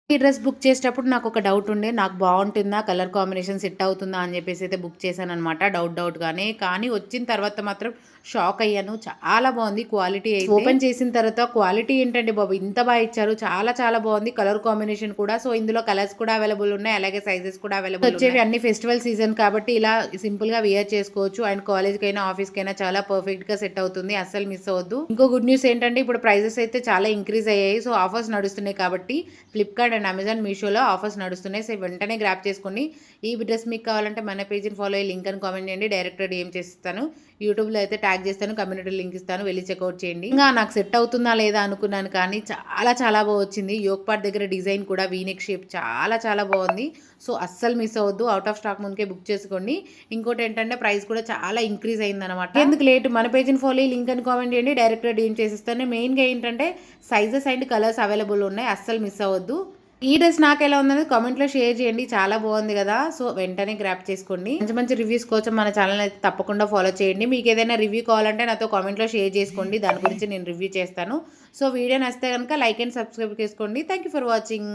ఈ dress book చేసేటప్పుడు నాకు ఒక డౌట్ ఉండే. నాకు బాగుంటుందా, కలర్ కాంబినేషన్ సెట్ అవుతుందా అని చెప్పేసి అయితే బుక్ చేశాననమాట డౌట్‌గానే. కానీ వచ్చిన తర్వాత మాత్రం షాక్ అయ్యాను. చాలా బాగుంది క్వాలిటీ అయితే. ఓపెన్ చేసిన తర్వాత క్వాలిటీ ఏంటండి బాబు ఇంత బాగా ఇచ్చారు. చాలా చాలా బాగుంది. కలర్ కాంబినేషన్ కూడా. సో ఇందులో కలర్స్ కూడా అవైలబుల్ ఉన్నాయి. అలాగే సైజెస్ కూడా అవైలబుల్ వచ్చేవి ఉన్నాయి. అన్ని ఫెస్టివల్ సీజన్ కాబట్టి ఇలా సింపుల్‌గా వేర్ చేసుకోవచ్చు. అండ్ కాలేజ్‌కైనా, ఆఫీస్‌కైనా చాలా పర్ఫెక్ట్‌గా సెట్ అవుతుంది. అస్సలు మిస్ అవ్వద్దు. ఇంకో గుడ్ న్యూస్ ఏంటంటే ఇప్పుడు ప్రైజెస్ అయితే చాలా ఇంక్రీజ్ అయ్యాయి. సో ఆఫర్స్ నడుస్తున్నాయి కాబట్టి ఫ్లిప్‌కార్ట్ అండ్ అమెజాన్, మీషోలో ఆఫర్స్ నడుస్తున్నాయి. సో వెంటనే గ్రాబ్ చేసుకోండి. ఈ డ్రెస్ మీకు కావాలంటే మన పేజ్‌ని ఫాలో అయ్యి లింక్ అని కామెంట్ చేయండి. డైరెక్ట్ డీఎం చేసిస్తాను. యూట్యూబ్‌లో అయితే ట్యాగ్ చేస్తాను. కమ్యూనిటీ లింక్ ఇస్తాను. వెళ్లి చెక్‌ఔట్ చేయండి. ఇంకా నాకు సెట్ అవుతుందా లేదా అనుకున్నాను కానీ చాలా చాలా బాగా వచ్చింది. యోక్ పార్ట్ దగ్గర డిజైన్ కూడా వీ నెక్ షేప్ చాలా చాలా బాగుంది. సో అస్సలు మిస్ అవ్వద్దు. అవుట్ ఆఫ్ స్టాక్ ముందుకే బుక్ చేసుకోండి. ఇంకోటి ఏంటంటే ప్రైస్ కూడా చాలా ఇంక్రీజ్ అయిందనమాట. ఎందుకు లేట్ మన పేజ్‌ని ఫాలో అయ్యి లింక్ అని కామెంట్ చేయండి. డైరెక్ట్‌గా డీఎం చేసిస్తాను. మెయిన్‌గా ఏంటంటే సైజెస్ అండ్ కలర్స్ అవైలబుల్ ఉన్నాయి. అస్సలు మిస్ అవ్వద్దు. ఈ డ్రెస్ నాకెలా ఉందనేది కామెంట్‌లో షేర్ చేయండి. చాలా బాగుంది కదా! సో వెంటనే గ్రాబ్ చేసుకోండి. మంచి మంచి రివ్యూస్ కోసం మన ఛానెల్‌ని అయితే తప్పకుండా ఫాలో చేయండి. మీకేదైనా రివ్యూ కావాలంటే నాతో కామెంట్‌లో షేర్ చేసుకోండి. దాని గురించి నేను రివ్యూ చేస్తాను. సో వీడియో నచ్చితే గనుక లైక్ అండ్ సబ్స్క్రైబ్ చేసుకోండి. Thank you for watching.